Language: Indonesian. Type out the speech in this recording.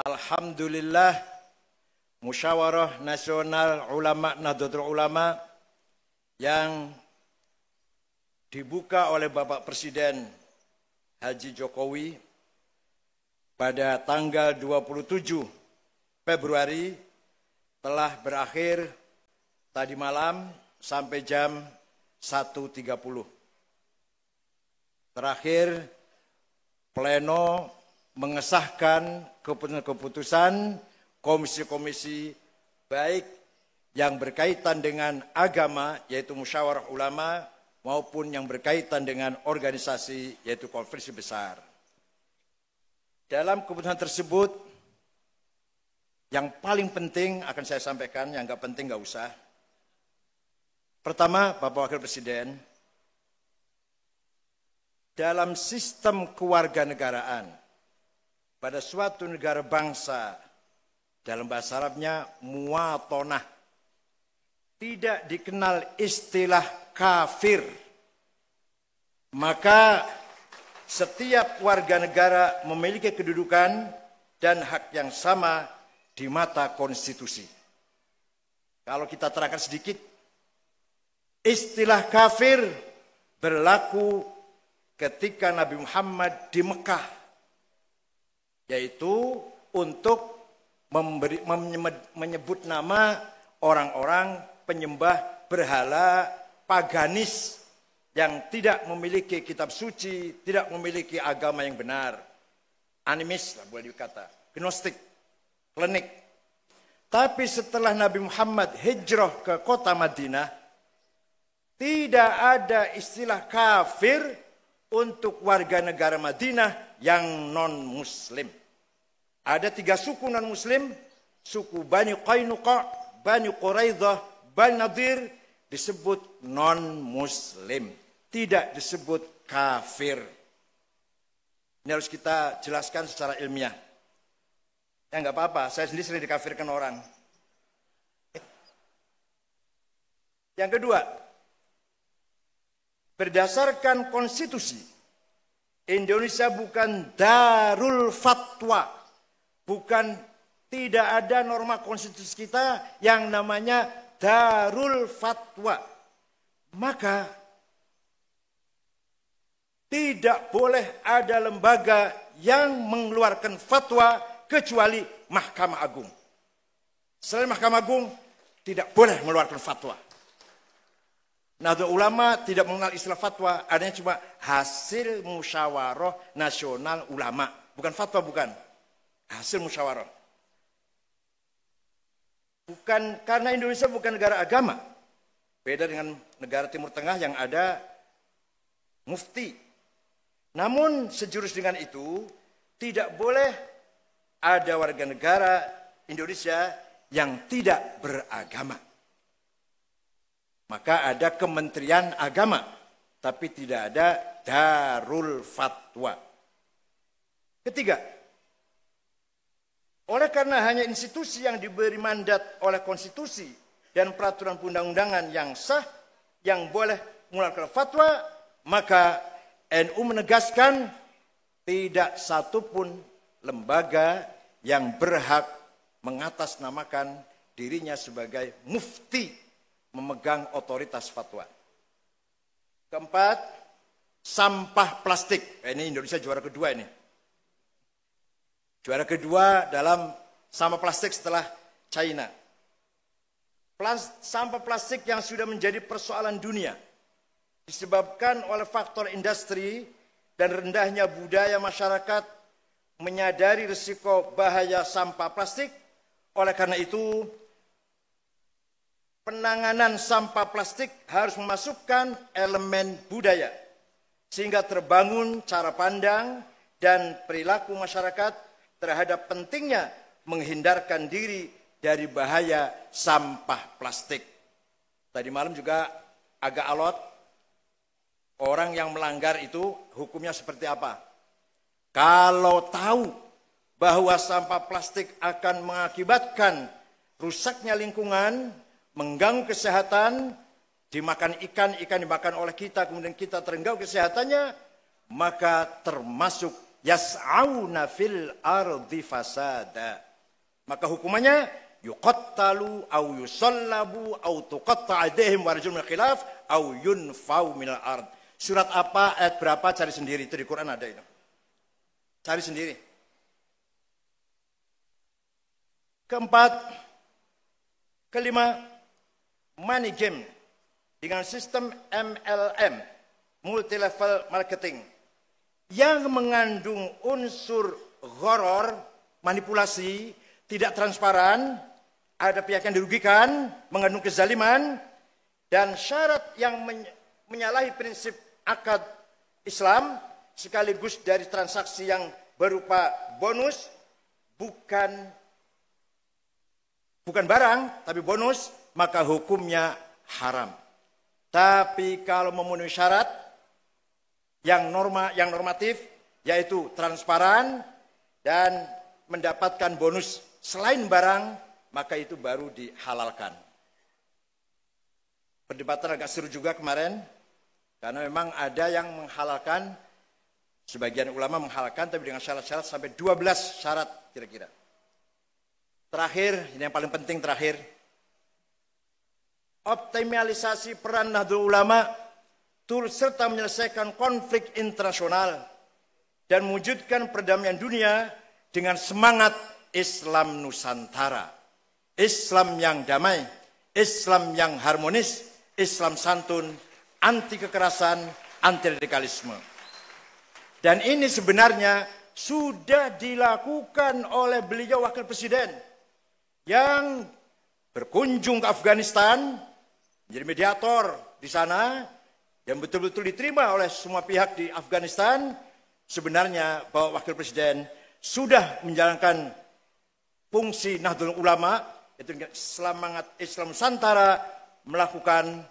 Alhamdulillah, Musyawarah Nasional Ulama Nahdlatul Ulama yang dibuka oleh Bapak Presiden Haji Jokowi pada tanggal 27 Februari telah berakhir tadi malam sampai jam 1.30. Terakhir, pleno mengesahkan keputusan-keputusan komisi-komisi baik yang berkaitan dengan agama yaitu musyawarah ulama maupun yang berkaitan dengan organisasi yaitu konferensi besar. Dalam keputusan tersebut yang paling penting akan saya sampaikan, yang enggak penting enggak usah. Pertama, Bapak Wakil Presiden, dalam sistem kewarganegaraan pada suatu negara bangsa, dalam bahasa Arabnya muwatonah, tidak dikenal istilah kafir. Maka setiap warga negara memiliki kedudukan dan hak yang sama di mata konstitusi. Kalau kita terangkan sedikit, istilah kafir berlaku ketika Nabi Muhammad di Mekah, yaitu untuk menyebut nama orang-orang penyembah berhala paganis yang tidak memiliki kitab suci, tidak memiliki agama yang benar. Animis lah boleh dikata, gnostik, klenik. Tapi setelah Nabi Muhammad hijrah ke kota Madinah, tidak ada istilah kafir untuk warga negara Madinah yang non-muslim. Ada 3 suku non-muslim, suku Bani Qainuqa, Bani Quraidah, Bani Nadir, disebut non-muslim, tidak disebut kafir. Ini harus kita jelaskan secara ilmiah. Ya enggak apa-apa, saya sendiri sering dikafirkan orang. Yang kedua, berdasarkan konstitusi, Indonesia bukan darul fatwa, tidak ada norma konstitusi kita yang namanya darul fatwa. Maka tidak boleh ada lembaga yang mengeluarkan fatwa kecuali Mahkamah Agung. Selain Mahkamah Agung tidak boleh mengeluarkan fatwa. Nahdlatul Ulama tidak mengenal istilah fatwa, adanya cuma hasil musyawarah nasional ulama. Bukan fatwa, bukan. Hasil musyawarah. Bukan, karena Indonesia bukan negara agama. Beda dengan negara Timur Tengah yang ada mufti. Namun sejurus dengan itu, tidak boleh ada warga negara Indonesia yang tidak beragama. Maka ada Kementerian Agama, tapi tidak ada Darul Fatwa. Ketiga, oleh karena hanya institusi yang diberi mandat oleh konstitusi dan peraturan perundang-undangan yang sah yang boleh mengeluarkan fatwa, maka NU menegaskan tidak satupun lembaga yang berhak mengatasnamakan dirinya sebagai mufti memegang otoritas fatwa. Keempat, sampah plastik. Ini Indonesia juara kedua ini. Juara kedua dalam sampah plastik setelah China. Sampah plastik yang sudah menjadi persoalan dunia disebabkan oleh faktor industri dan rendahnya budaya masyarakat menyadari risiko bahaya sampah plastik. Oleh karena itu, penanganan sampah plastik harus memasukkan elemen budaya sehingga terbangun cara pandang dan perilaku masyarakat terhadap pentingnya menghindarkan diri dari bahaya sampah plastik. Tadi malam juga agak alot, orang yang melanggar itu hukumnya seperti apa? Kalau tahu bahwa sampah plastik akan mengakibatkan rusaknya lingkungan, mengganggu kesehatan, dimakan ikan dimakan oleh kita, kemudian kita terganggu kesehatannya, maka termasuk yas'auna fil ardi fasada. Maka hukumannya yuqattalu au yusallabu au tuqatta' aydihim wa arjuluhum min khilaf au yunfau minal ard. Surat apa, ayat berapa, cari sendiri, itu di Quran ada itu. Cari sendiri. Keempat, kelima, money game dengan sistem MLM, multi level marketing, yang mengandung unsur gharar, manipulasi, tidak transparan, ada pihak yang dirugikan, mengandung kezaliman, dan syarat yang menyalahi prinsip akad Islam, sekaligus dari transaksi yang berupa bonus, bukan barang, tapi bonus, maka hukumnya haram. Tapi kalau memenuhi syarat yang normatif, yaitu transparan dan mendapatkan bonus selain barang, maka itu baru dihalalkan. Perdebatan agak seru juga kemarin, karena memang ada yang menghalalkan, sebagian ulama menghalalkan, tapi dengan syarat-syarat sampai 12 syarat kira-kira. Terakhir, ini yang paling penting terakhir, optimalisasi peran Nahdlatul Ulama turut serta menyelesaikan konflik internasional dan mewujudkan perdamaian dunia dengan semangat Islam Nusantara. Islam yang damai, Islam yang harmonis, Islam santun, anti kekerasan, anti radikalisme. Dan ini sebenarnya sudah dilakukan oleh beliau wakil presiden yang berkunjung ke Afghanistan, menjadi mediator di sana, yang betul-betul diterima oleh semua pihak di Afghanistan. Sebenarnya bahwa wakil presiden sudah menjalankan fungsi Nahdlatul Ulama, yaitu semangat Islam Nusantara, melakukan